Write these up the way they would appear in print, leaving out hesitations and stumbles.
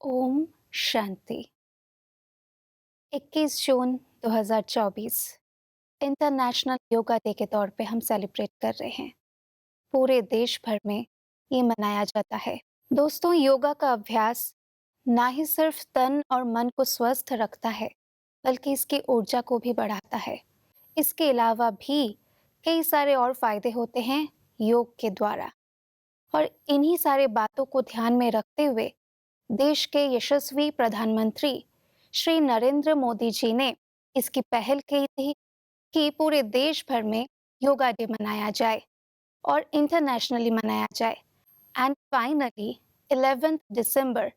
ओम शांति। 21 जून 2024 international yoga day के तौर पे हम सेलिब्रेट कर रहे हैं। पूरे देश भर में ये मनाया जाता है। दोस्तों, योगा का अभ्यास ना ही सिर्फ तन और मन को स्वस्थ रखता है, बल्कि इसकी ऊर्जा को भी बढ़ाता है। इसके अलावा भी कई सारे और फायदे होते हैं योग के द्वारा। और इन्हीं सारे बातों को ध्यान में रखते हुए देश के यशस्वी प्रधानमंत्री श्री नरेंद्र मोदी जी ने इसकी पहल की थी कि पूरे देश भर में योगा डे मनाया जाए और इंटरनेशनली मनाया जाए। एंड फाइनली 11 दिसंबर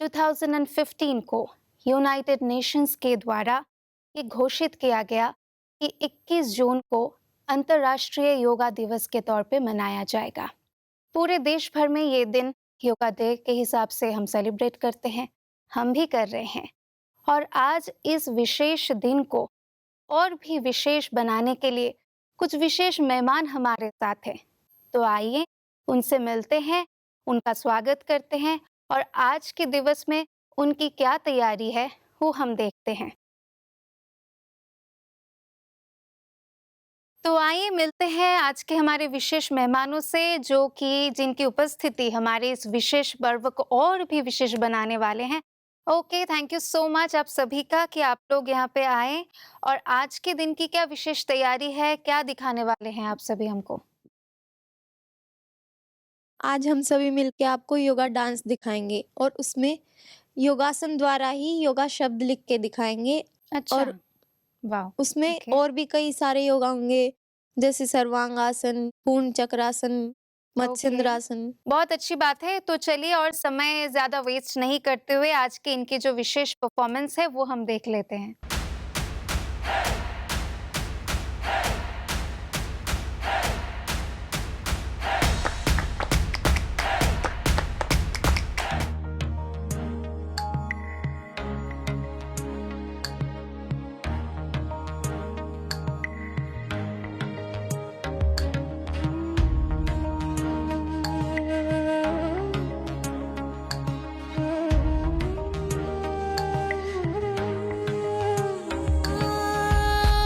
2015 को यूनाइटेड नेशंस के द्वारा ये घोषित किया गया कि 21 जून को अंतर्राष्ट्रीय योगा दिवस के तौर पे मनाया जाएगा। पूरे देश भर में ये दिन योगा डे के हिसाब से हम सेलिब्रेट करते हैं, हम भी कर रहे हैं। और आज इस विशेष दिन को और भी विशेष बनाने के लिए कुछ विशेष मेहमान हमारे साथ हैं। तो आइए उनसे मिलते हैं, उनका स्वागत करते हैं और आज के दिवस में उनकी क्या तैयारी है वो हम देखते हैं। तो आइए मिलते हैं आज के हमारे विशेष मेहमानों से, जो कि जिनकी उपस्थिति हमारे इस विशेष पर्व को और भी विशेष बनाने वाले हैं। Okay, thank you so much आप सभी का कि आप लोग यहाँ पे आए। और आज के दिन की क्या विशेष तैयारी है, क्या दिखाने वाले हैं आप सभी हमको? आज हम सभी मिलके आपको योगा डांस दिखाएंगे और उसमें योगासन द्वारा ही योगा शब्द लिख के दिखाएंगे। अच्छा, और वाह! उसमें ओके। और भी कई सारे योगा होंगे, जैसे सर्वांगासन, पूर्ण चक्रासन, ओके, मत्स्येंद्रासन। बहुत अच्छी बात है। तो चलिए और समय ज़्यादा वेस्ट नहीं करते हुए आज के इनकी जो विशेष परफॉर्मेंस है वो हम देख लेते हैं।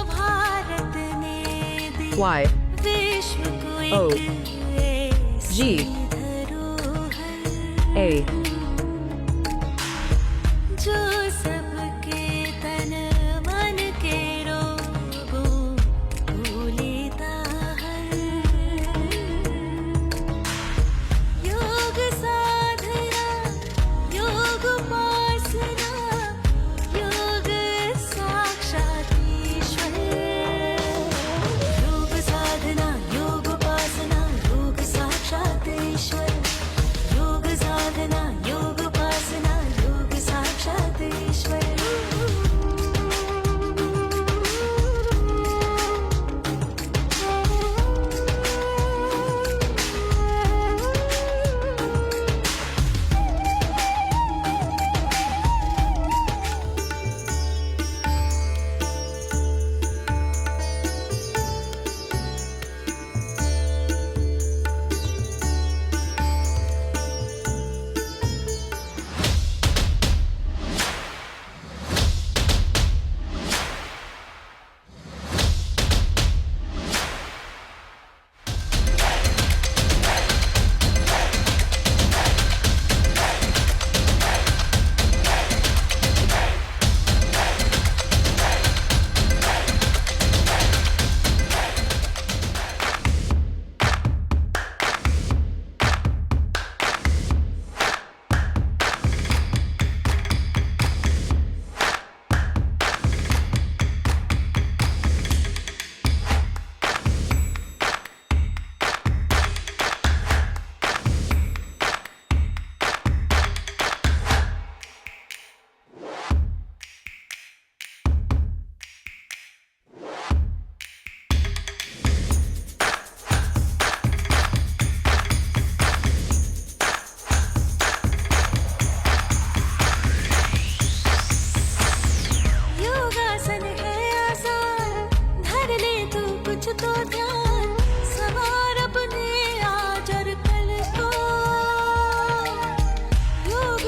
भारत ने दी Y विश्व को O एक ऐसी G धरोहर A जो सबके तन मन के रोगों को लेता है। योग साधना, योग उपासना, योग साक्षात ईश्वर। योग साधना, योग उपासना, योग साक्षात ईश्वर। योग साधना,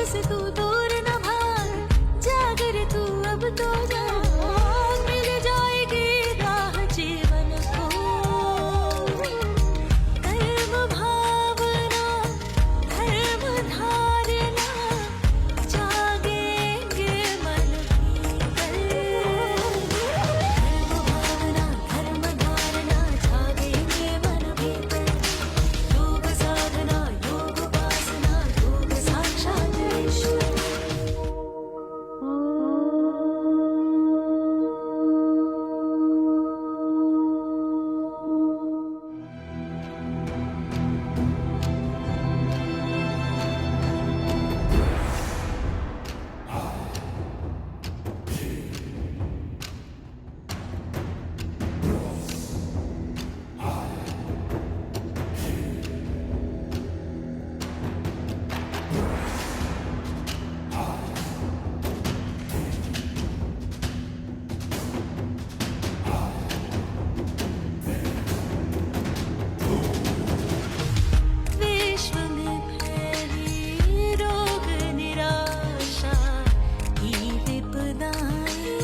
से तू दूर न भाग, जाग रे तू अब तो जाग, मिल जाएगी राह जीवन को। कर्म भावना धर्म धारणा, जागेंगे मन भीतर। कर्म भावना धर्म धारणा, जागेंगे मन भीतर। योग साधना योग उपासना, योग साक्षात ईश्वर। विश्व में फैली रोग निराशा की विपदाएं,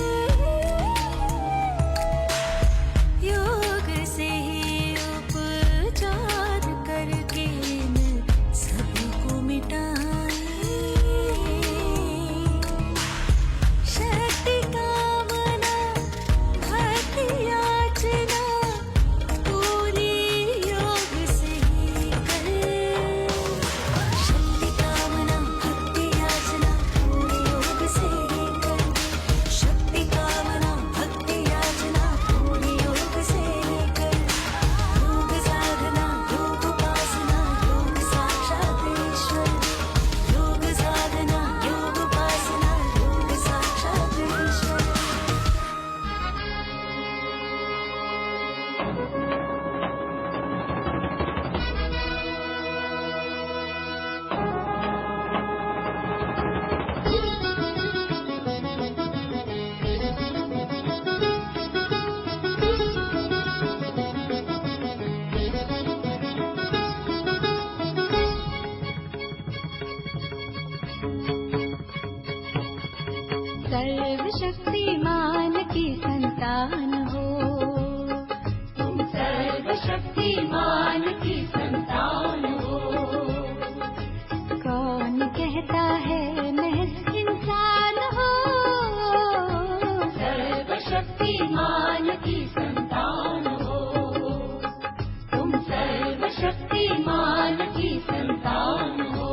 योग से ही उपचार करके इन सबको मिटाएं। शक्ति कामना भक्ति याचना, पूरी योग से ही कर। शक्ति कामना भक्ति याचना, पूरी योग से ही कर। शक्ति कामना भक्ति याचना, पूरी योग से ही कर। योग साधना योग उपासना, योग साक्षात ईश्वर। योग साधना योग उपासना, योग साक्षात ईश्वर। सर्वशक्तिमान की संतान हो, तुम सर्वशक्तिमान की संतान हो। कौन कहता है महज इंसान हो, सर्वशक्तिमान की संतान हो। तुम सर्वशक्तिमान की संतान हो।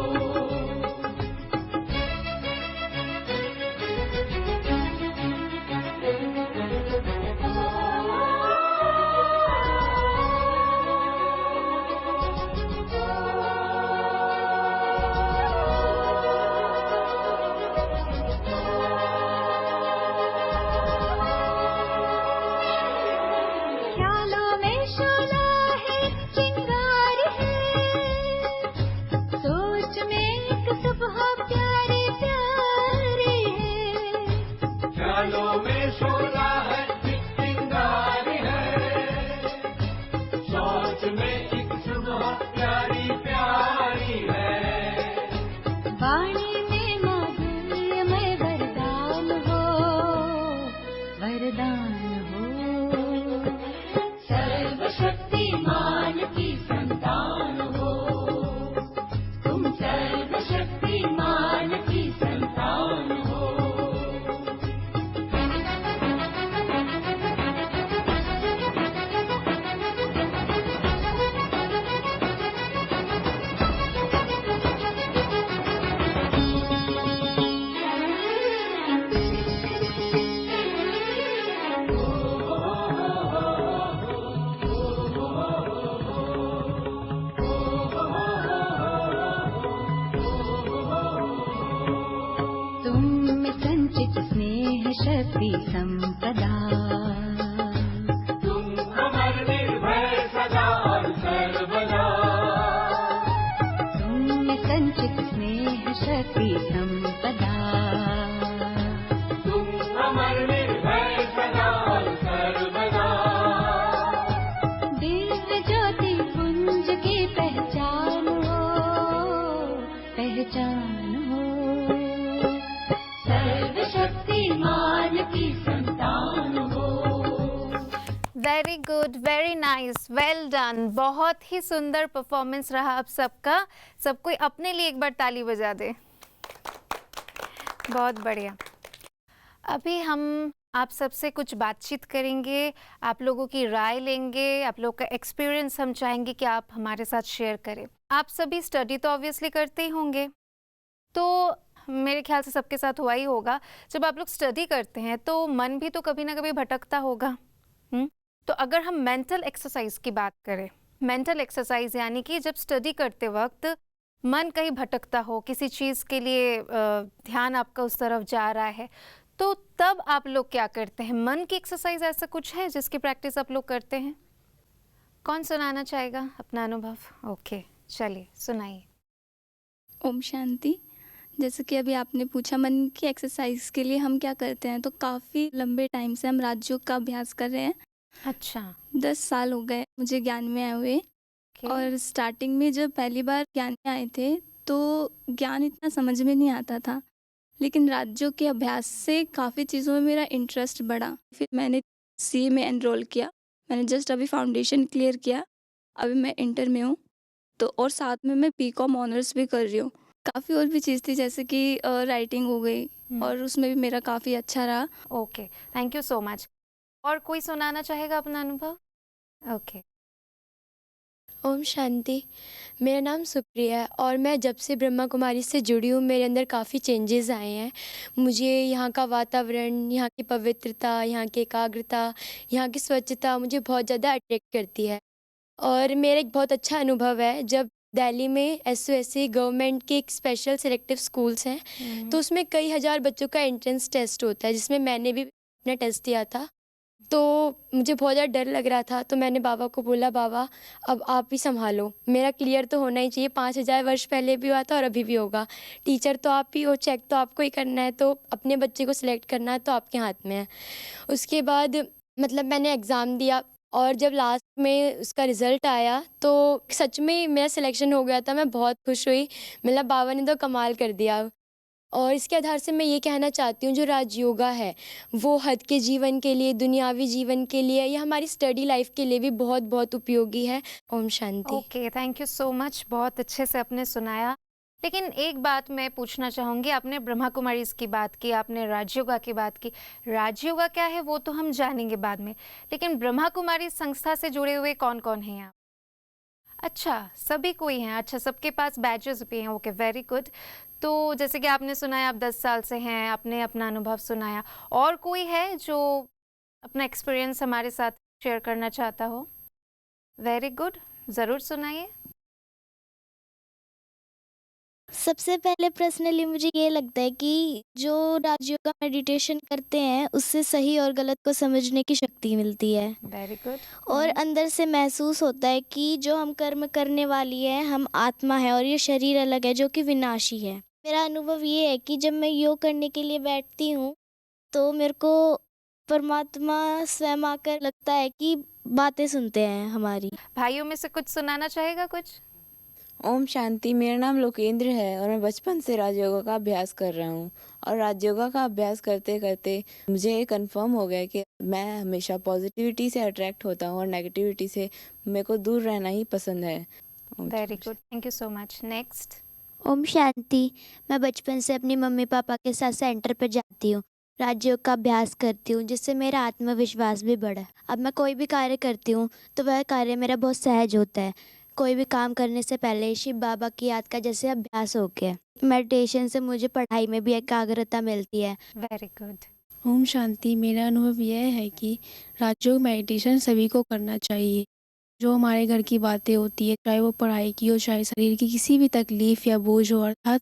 ख्यालों में शोला है, चिंगारी है, सोच में एक सुबह प्यारी प्यारी है। ख्यालों में शोला है, चिंगारी है, सोच में एक सुबह प्यारी प्यारी है। वाणी में माधुर्यमय वरदान हो, वरदान हो। सर्वशक्तिमान की संतान हो, तुम सर्वशक्तिमान की संतान हो। तुम में संचित स्नेह शक्ति संपदा, तुम अमर निर्भय सदा और सर्वदा। तुम में संचित स्नेह शक्ति संपदा। तुम अमर निर्भय सदा और सर्वदा। दिव्य ज्योति पुंज की पहचान हो, पहचान हो। सर्वशक्तिमान की संतान हो। Very good, very nice, well done. बहुत ही सुंदर परफॉर्मेंस रहा आप सबका। सब कोई अपने लिए एक बार ताली बजा दे। बहुत बढ़िया। अभी हम आप सबसे कुछ बातचीत करेंगे, आप लोगों की राय लेंगे, आप लोगों का एक्सपीरियंस हम चाहेंगे कि आप हमारे साथ शेयर करें। आप सभी स्टडी तो ऑब्वियसली करते ही होंगे, तो मेरे ख्याल से सबके साथ हुआ ही होगा। जब आप लोग स्टडी करते हैं तो मन भी तो कभी ना कभी भटकता होगा। तो अगर हम मेंटल एक्सरसाइज की बात करें, मेंटल एक्सरसाइज यानी कि जब स्टडी करते वक्त मन कहीं भटकता हो, किसी चीज़ के लिए ध्यान आपका उस तरफ जा रहा है, तो तब आप लोग क्या करते हैं? मन की एक्सरसाइज ऐसा कुछ है जिसकी प्रैक्टिस आप लोग करते हैं? कौन सुनाना चाहेगा अपना अनुभव? ओके, चलिए सुनाइए। ओम शांति। जैसे कि अभी आपने पूछा मन की एक्सरसाइज के लिए हम क्या करते हैं, तो काफ़ी लंबे टाइम से हम राजयोग का अभ्यास कर रहे हैं। अच्छा, 10 साल हो गए मुझे ज्ञान में आए हुए। ओके, और स्टार्टिंग में जब पहली बार ज्ञान में आए थे तो ज्ञान इतना समझ में नहीं आता था, लेकिन राजयोग के अभ्यास से काफ़ी चीज़ों में मेरा इंटरेस्ट बढ़ा। फिर मैंने सीए में एनरोल किया। मैंने जस्ट अभी फाउंडेशन क्लियर किया, अभी मैं इंटर में हूँ। तो और साथ में मैं बीकॉम ऑनर्स भी कर रही हूँ। काफ़ी और भी चीज़ थी, जैसे कि राइटिंग हो गई, और उसमें भी मेरा काफ़ी अच्छा रहा। Okay, thank you so much. और कोई सुनाना चाहेगा अपना अनुभव? ओके, ओम शांति। मेरा नाम सुप्रिया है और मैं जब से ब्रह्मा कुमारी से जुड़ी हूँ मेरे अंदर काफ़ी चेंजेस आए हैं। मुझे यहाँ का वातावरण, यहाँ की पवित्रता, यहाँ की एकाग्रता, यहाँ की स्वच्छता मुझे बहुत ज़्यादा अट्रैक्ट करती है। और मेरा एक बहुत अच्छा अनुभव है, जब दिल्ली में एसओएससी गवर्नमेंट के एक स्पेशल सिलेक्टिव स्कूल्स हैं, तो उसमें कई हज़ार बच्चों का एंट्रेंस टेस्ट होता है, जिसमें मैंने भी अपना टेस्ट दिया था। तो मुझे बहुत ज़्यादा डर लग रहा था, तो मैंने बाबा को बोला, बाबा अब आप ही संभालो, मेरा क्लियर तो होना ही चाहिए। 5000 वर्ष पहले भी हुआ था और अभी भी होगा। टीचर तो आप ही हो, चेक तो आपको ही करना है, तो अपने बच्चे को सिलेक्ट करना है तो आपके हाथ में है। उसके बाद मतलब मैंने एग्ज़ाम दिया और जब लास्ट में उसका रिज़ल्ट आया तो सच में मेरा सिलेक्शन हो गया था। मैं बहुत खुश हुई, मतलब बाबा ने तो कमाल कर दिया। और इसके आधार से मैं ये कहना चाहती हूँ, जो राजयोगा है वो हद के जीवन के लिए, दुनियावी जीवन के लिए या हमारी स्टडी लाइफ के लिए भी बहुत बहुत उपयोगी है। ओम शांति। Okay, thank you so much. बहुत अच्छे से आपने सुनाया। लेकिन एक बात मैं पूछना चाहूँगी, आपने ब्रह्मा कुमारीज़ की बात की, आपने राजयोगा की बात की। राजयोगा क्या है वो तो हम जानेंगे बाद में, लेकिन ब्रह्मा कुमारी संस्था से जुड़े हुए कौन कौन हैं आप? अच्छा, सभी कोई हैं। अच्छा, सबके पास बैचेस भी हैं। Okay, very good. तो जैसे कि आपने सुनाया आप 10 साल से हैं, आपने अपना अनुभव सुनाया। और कोई है जो अपना एक्सपीरियंस हमारे साथ शेयर करना चाहता हो? वेरी गुड, ज़रूर सुनाइए। सबसे पहले पर्सनली मुझे ये लगता है कि जो राजयोगा मेडिटेशन करते हैं उससे सही और गलत को समझने की शक्ति मिलती है, वेरी गुड। और अंदर से महसूस होता है कि जो हम कर्म करने वाली है, हम आत्मा है और ये शरीर अलग है जो कि विनाशी है। मेरा अनुभव ये है कि जब मैं योग करने के लिए बैठती हूँ तो मेरे को परमात्मा स्वयं आकर लगता है कि बातें सुनते हैं हमारी। भाइयों में से कुछ सुनाना चाहेगा कुछ? ओम शांति। मेरा नाम लोकेंद्र है और मैं बचपन से राजयोगा का अभ्यास कर रहा हूँ। और राजयोगा का अभ्यास करते करते मुझे ये कंफर्म हो गया कि मैं हमेशा पॉजिटिविटी से अट्रैक्ट होता हूँ और नेगेटिविटी से मेरे को दूर रहना ही पसंद है। Very good, thank you so much. Next. ओम शांति। मैं बचपन से अपनी मम्मी पापा के साथ सेंटर पर जाती हूँ, राजयोग का अभ्यास करती हूँ, जिससे मेरा आत्मविश्वास भी बढ़ा। अब मैं कोई भी कार्य करती हूँ तो वह कार्य मेरा बहुत सहज होता है। कोई भी काम करने से पहले शिव बाबा की याद का जैसे अभ्यास हो गया। मेडिटेशन से मुझे पढ़ाई में भी एकाग्रता मिलती है। Very good. ओम शांति। मेरा अनुभव यह है कि राजयोग मेडिटेशन सभी को करना चाहिए। जो हमारे घर की बातें होती है, चाहे वो पढ़ाई की हो, चाहे शरीर की किसी भी तकलीफ़ या बोझ हो, अर्थात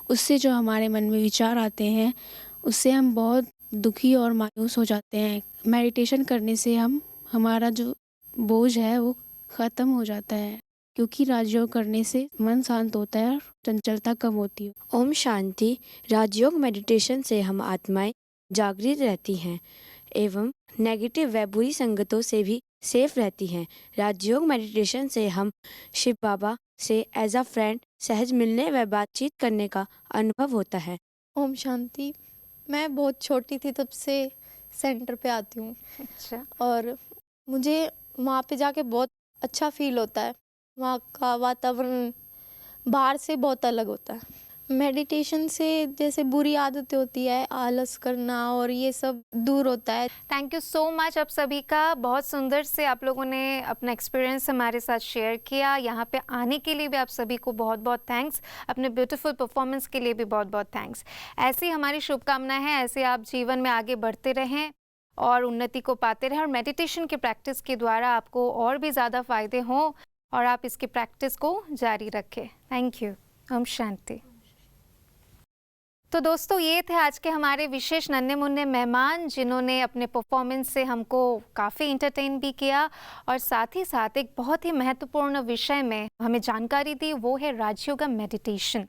उससे जो हमारे मन में विचार आते हैं उससे हम बहुत दुखी और मायूस हो जाते हैं। मेडिटेशन करने से हमारा जो बोझ है वो ख़त्म हो जाता है, क्योंकि राजयोग करने से मन शांत होता है और चंचलता कम होती है। ओम शांति। राजयोग मेडिटेशन से हम आत्माएं जागृत रहती हैं एवं नेगेटिव व बुरी संगतों से भी सेफ रहती हैं। राजयोग मेडिटेशन से हम शिव बाबा से एज अ फ्रेंड सहज मिलने व बातचीत करने का अनुभव होता है। ओम शांति। मैं बहुत छोटी थी तब से सेंटर पे आती हूँ अच्छा। और मुझे वहाँ पे जाके बहुत अच्छा फील होता है। वहाँ का वातावरण बाहर से बहुत अलग होता है। मेडिटेशन से जैसे बुरी आदतें होती है, आलस करना और ये सब दूर होता है। थैंक यू सो मच आप सभी का। बहुत सुंदर से आप लोगों ने अपना एक्सपीरियंस हमारे साथ शेयर किया। यहाँ पे आने के लिए भी आप सभी को बहुत बहुत थैंक्स। अपने ब्यूटीफुल परफॉर्मेंस के लिए भी बहुत बहुत थैंक्स। ऐसी हमारी शुभकामनाएं हैं, ऐसे आप जीवन में आगे बढ़ते रहें और उन्नति को पाते रहें और मेडिटेशन की प्रैक्टिस के द्वारा आपको और भी ज़्यादा फ़ायदे हों और आप इसकी प्रैक्टिस को जारी रखें। Thank you. ओम शांति। तो दोस्तों, ये थे आज के हमारे विशेष नन्हे मुन्ने मेहमान, जिन्होंने अपने परफॉर्मेंस से हमको काफ़ी इंटरटेन भी किया और साथ ही साथ एक बहुत ही महत्वपूर्ण विषय में हमें जानकारी दी, वो है राजयोगा मेडिटेशन।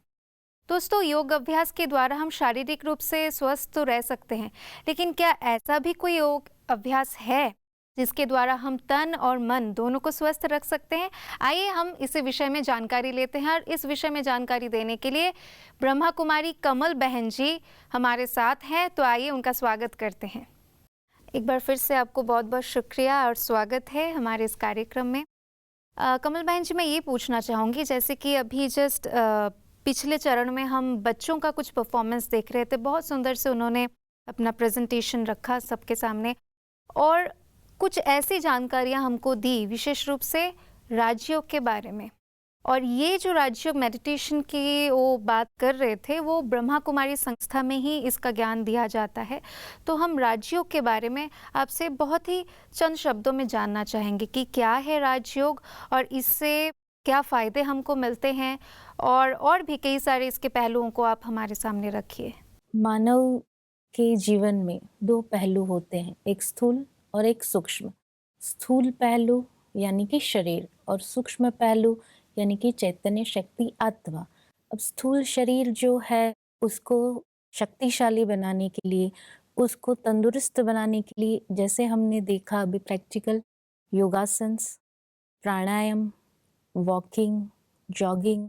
दोस्तों, योग अभ्यास के द्वारा हम शारीरिक रूप से स्वस्थ तो रह सकते हैं, लेकिन क्या ऐसा भी कोई योग अभ्यास है जिसके द्वारा हम तन और मन दोनों को स्वस्थ रख सकते हैं? आइए हम इस विषय में जानकारी लेते हैं और इस विषय में जानकारी देने के लिए ब्रह्मा कुमारी कमल बहन जी हमारे साथ हैं। तो आइए उनका स्वागत करते हैं। एक बार फिर से आपको बहुत बहुत शुक्रिया और स्वागत है हमारे इस कार्यक्रम में। कमल बहन जी, मैं ये पूछना चाहूँगी, जैसे कि अभी जस्ट पिछले चरण में हम बच्चों का कुछ परफॉर्मेंस देख रहे थे, बहुत सुंदर से उन्होंने अपना प्रेजेंटेशन रखा सबके सामने और कुछ ऐसी जानकारियां हमको दी विशेष रूप से राजयोग के बारे में। और ये जो राजयोग मेडिटेशन की वो बात कर रहे थे, वो ब्रह्मा कुमारी संस्था में ही इसका ज्ञान दिया जाता है। तो हम राजयोग के बारे में आपसे बहुत ही चंद शब्दों में जानना चाहेंगे कि क्या है राजयोग और इससे क्या फ़ायदे हमको मिलते हैं, और भी कई सारे इसके पहलुओं को आप हमारे सामने रखिए। मानव के जीवन में दो पहलू होते हैं, एक स्थूल और एक सूक्ष्म। स्थूल पहलू यानी कि शरीर और सूक्ष्म पहलू यानी कि चैतन्य शक्ति आत्मा। अब स्थूल शरीर जो है उसको शक्तिशाली बनाने के लिए, उसको तंदुरुस्त बनाने के लिए, जैसे हमने देखा अभी प्रैक्टिकल योगासन्स, प्राणायाम, वॉकिंग, जॉगिंग,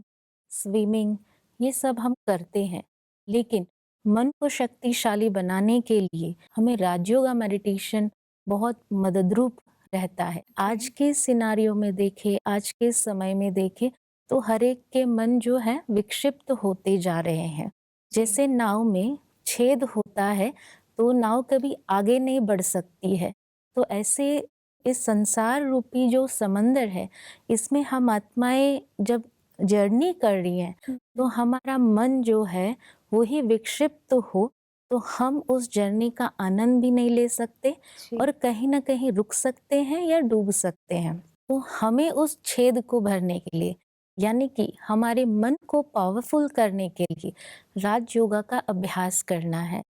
स्विमिंग, ये सब हम करते हैं। लेकिन मन को शक्तिशाली बनाने के लिए हमें राजयोगा मेडिटेशन बहुत मददरूप रहता है। आज के सिनारियो में देखें, आज के समय में देखें तो हर एक के मन जो है विक्षिप्त होते जा रहे हैं। जैसे नाव में छेद होता है तो नाव कभी आगे नहीं बढ़ सकती है। तो ऐसे इस संसार रूपी जो समंदर है, इसमें हम आत्माएं जब जर्नी कर रही हैं तो हमारा मन जो है वो ही विक्षिप्त हो तो हम उस जर्नी का आनंद भी नहीं ले सकते और कहीं ना कहीं रुक सकते हैं या डूब सकते हैं। तो हमें उस छेद को भरने के लिए, यानी कि हमारे मन को पावरफुल करने के लिए राजयोगा का अभ्यास करना है।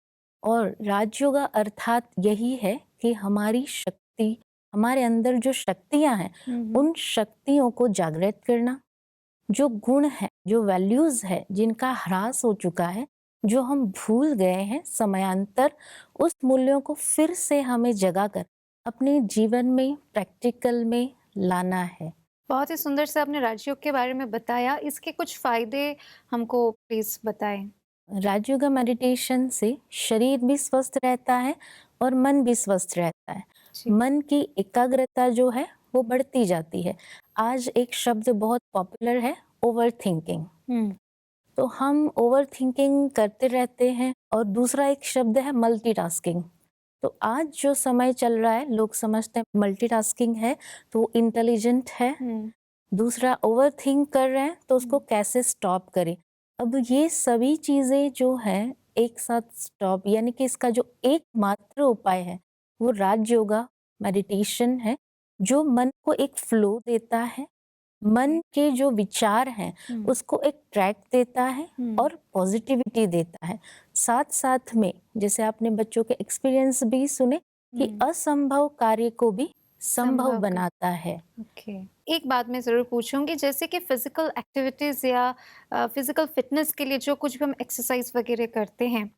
और राजयोगा अर्थात यही है कि हमारी शक्ति, हमारे अंदर जो शक्तियां हैं, उन शक्तियों को जागृत करना, जो गुण है, जो वैल्यूज है जिनका ह्रास हो चुका है, जो हम भूल गए हैं समयांतर, उस मूल्यों को फिर से हमें जगाकर अपने जीवन में प्रैक्टिकल में लाना है। बहुत ही सुंदर से आपने राजयोग के बारे में बताया। इसके कुछ फायदे हमको प्लीज बताएं। राजयोगा मेडिटेशन से शरीर भी स्वस्थ रहता है और मन भी स्वस्थ रहता है। मन की एकाग्रता जो है वो बढ़ती जाती है। आज एक शब्द बहुत पॉपुलर है, ओवर थिंकिंग। तो हम ओवर थिंकिंग करते रहते हैं। और दूसरा एक शब्द है मल्टीटास्किंग। तो आज जो समय चल रहा है, लोग समझते हैं मल्टीटास्किंग है तो इंटेलिजेंट है। दूसरा ओवर थिंक कर रहे हैं तो उसको कैसे स्टॉप करें। अब ये सभी चीज़ें जो है एक साथ स्टॉप, यानी कि इसका जो एकमात्र उपाय है वो राजयोगा मेडिटेशन है, जो मन को एक फ्लो देता है, मन के जो विचार हैं उसको एक ट्रैक देता है और पॉजिटिविटी देता है। साथ साथ में जैसे आपने बच्चों के एक्सपीरियंस भी सुने कि असंभव कार्य को भी संभव बनाता है। एक बात मैं ज़रूर पूछूंगी, जैसे कि फिजिकल एक्टिविटीज़ या फिजिकल फिटनेस के लिए जो कुछ भी हम एक्सरसाइज वगैरह करते हैं,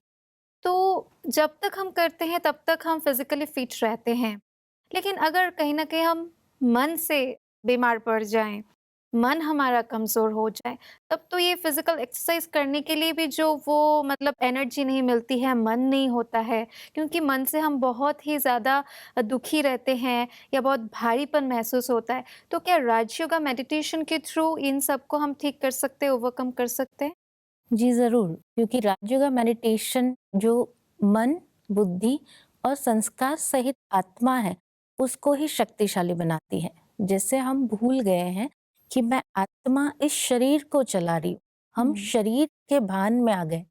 तो जब तक हम करते हैं तब तक हम फिजिकली फिट रहते हैं। लेकिन अगर कहीं ना कहीं हम मन से बीमार पड़ जाएं मन हमारा कमज़ोर हो जाए, तब तो ये फ़िज़िकल एक्सरसाइज़ करने के लिए भी जो वो मतलब एनर्जी नहीं मिलती है, मन नहीं होता है, क्योंकि मन से हम बहुत ही ज़्यादा दुखी रहते हैं या बहुत भारीपन महसूस होता है। तो क्या राजयोगा मेडिटेशन के थ्रू इन सबको हम ठीक कर सकते हैं, ओवरकम कर सकते हैं? जी ज़रूर, क्योंकि राजयोगा मेडिटेशन जो मन, बुद्धि और संस्कार सहित आत्मा है, उसको ही शक्तिशाली बनाती है। जैसे हम भूल गए हैं कि मैं आत्मा इस शरीर को चला रही हूँ, हम शरीर के भान में आ गए।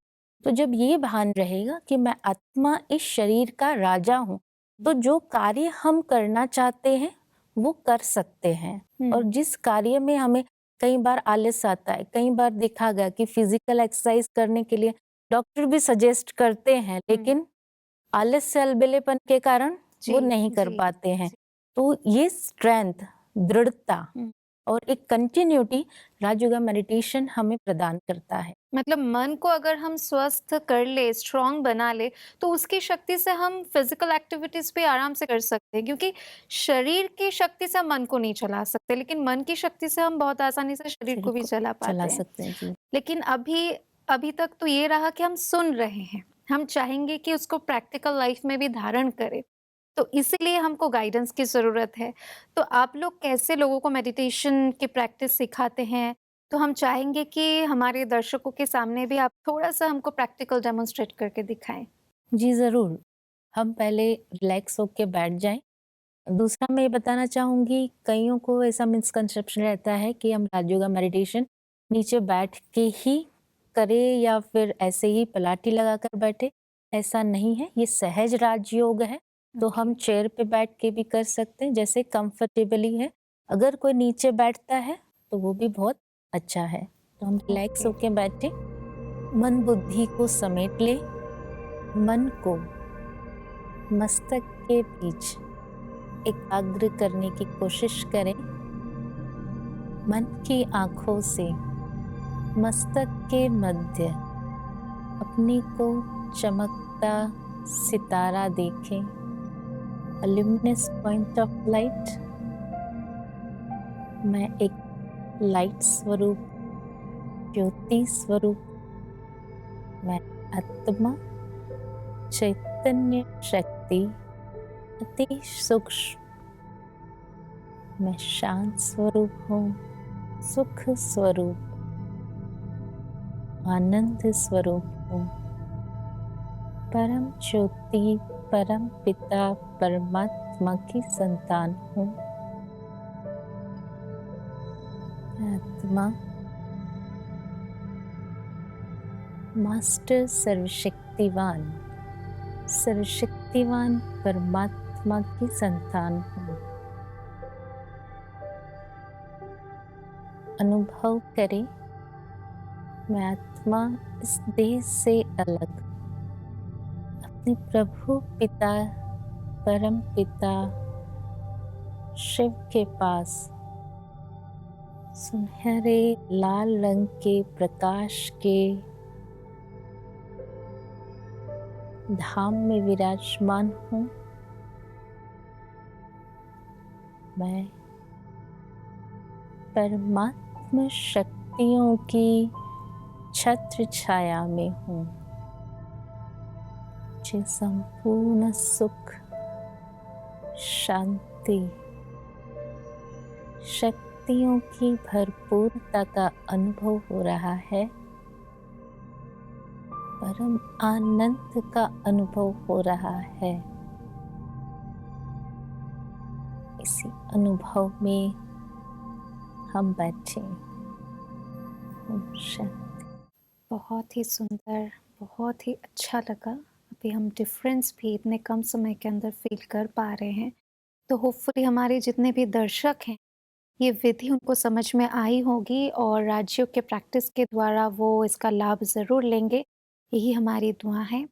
तो जब ये भान रहेगा कि मैं आत्मा इस शरीर का राजा हूँ, तो जो कार्य हम करना चाहते हैं, वो कर सकते हैं। और जिस कार्य में हमें कई बार आलस आता है, कई बार देखा गया कि फिजिकल एक्सरसाइज करने के लिए डॉक्टर भी सजेस्ट करते हैं, लेकिन आलस से अलबेलेपन के कारण वो जी, नहीं कर जी, पाते हैं। जी। तो ये स्ट्रेंथ, दृढ़ता और एक कंटिन्यूटी राजयोगा मेडिटेशन हमें प्रदान करता है। मतलब मन को अगर हम स्वस्थ कर ले, स्ट्रॉन्ग बना ले, तो उसकी शक्ति से हम फिजिकल एक्टिविटीज भी आराम से कर सकते हैं, क्योंकि शरीर की शक्ति से हम मन को नहीं चला सकते, लेकिन मन की शक्ति से हम बहुत आसानी से शरीर शरीर को भी को चला चला पाते हैं। सकते हैं जी। लेकिन अभी अभी तक तो ये रहा कि हम सुन रहे हैं, हम चाहेंगे कि उसको प्रैक्टिकल लाइफ में भी धारण करें, तो इसीलिए हमको गाइडेंस की ज़रूरत है। तो आप लोग कैसे लोगों को मेडिटेशन की प्रैक्टिस सिखाते हैं? तो हम चाहेंगे कि हमारे दर्शकों के सामने भी आप थोड़ा-सा हमको प्रैक्टिकल डेमोन्स्ट्रेट करके दिखाएँ। जी ज़रूर, हम पहले रिलैक्स होके बैठ जाएं। दूसरा मैं ये बताना चाहूँगी, कइयों को ऐसा मिसकंसेप्शन रहता है कि हम राजयोगा मेडिटेशन नीचे बैठ के ही करें या फिर ऐसे ही पलाटी लगाकर बैठे। ऐसा नहीं है, ये सहज राजयोग है, तो हम चेयर पे बैठ के भी कर सकते हैं, जैसे कंफर्टेबली है। अगर कोई नीचे बैठता है, तो वो भी बहुत अच्छा है। तो हम रिलैक्स ओके। होके बैठे, मन बुद्धि को समेट ले, मन को मस्तक के बीच एकाग्र करने की कोशिश करें। मन की आंखों से मस्तक के मध्य अपने को चमकता सितारा देखें, a luminous point of light। मैं एक लाइट स्वरूप, ज्योति स्वरूप, मैं आत्मा, चैतन्य शक्ति, अति सूक्ष्म, मैं शांत स्वरूप हूँ, सुख स्वरूप, आनंद स्वरूप हूँ, परम ज्योति, परम पिता परमात्मा की संतान हूँ। आत्मा मास्टर सर्वशक्तिवान, सर्वशक्तिवान परमात्मा की संतान हूँ। अनुभव करें, मैं आत्मा इस देह से अलग अपने प्रभु पिता, परम पिता शिव के पास सुनहरे लाल रंग के प्रकाश के धाम में विराजमान हूँ। मैं परमात्मा शक्तियों की छत्र छाया में हूँ, मुझे संपूर्ण सुख, शांति, शक्तियों की भरपूरता का अनुभव हो रहा है। परम आनंद का अनुभव हो रहा है। इसी अनुभव में हम बैठे। ओम शांति। बहुत ही सुंदर, बहुत ही अच्छा लगा। अभी हम डिफरेंस भी इतने कम समय के अंदर फ़ील कर पा रहे हैं। तो होपफुली हमारे जितने भी दर्शक हैं, ये विधि उनको समझ में आई होगी और राजयोग के प्रैक्टिस के द्वारा वो इसका लाभ ज़रूर लेंगे, यही हमारी दुआ है।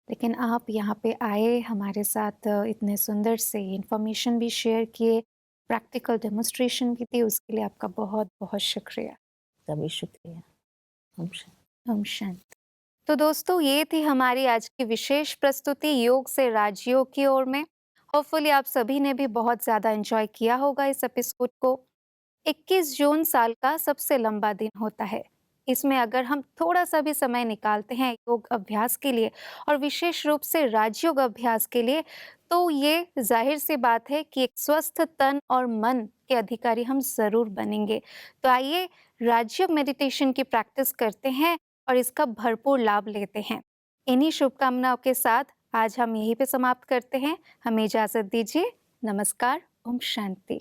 लेकिन आप यहाँ पे आए, हमारे साथ इतने सुंदर से इन्फॉर्मेशन भी शेयर किए, प्रैक्टिकल डेमोन्स्ट्रेशन भी दी, उसके लिए आपका बहुत-बहुत शुक्रिया। कभी शुक्रिया। ओम शांति। ओम शांति। तो दोस्तों, ये थी हमारी आज की विशेष प्रस्तुति योग से राजयोग की ओर में। होपफुली आप सभी ने भी बहुत ज़्यादा एंजॉय किया होगा इस एपिसोड को। 21 जून साल का सबसे लंबा दिन होता है। इसमें अगर हम थोड़ा सा भी समय निकालते हैं योग अभ्यास के लिए और विशेष रूप से राजयोग अभ्यास के लिए, तो ये जाहिर सी बात है कि एक स्वस्थ तन और मन के अधिकारी हम जरूर बनेंगे। तो आइए राजयोग मेडिटेशन की प्रैक्टिस करते हैं और इसका भरपूर लाभ लेते हैं। इन्हीं शुभकामनाओं के साथ आज हम यहीं पे समाप्त करते हैं। हमें इजाजत दीजिए। नमस्कार। ओम शांति।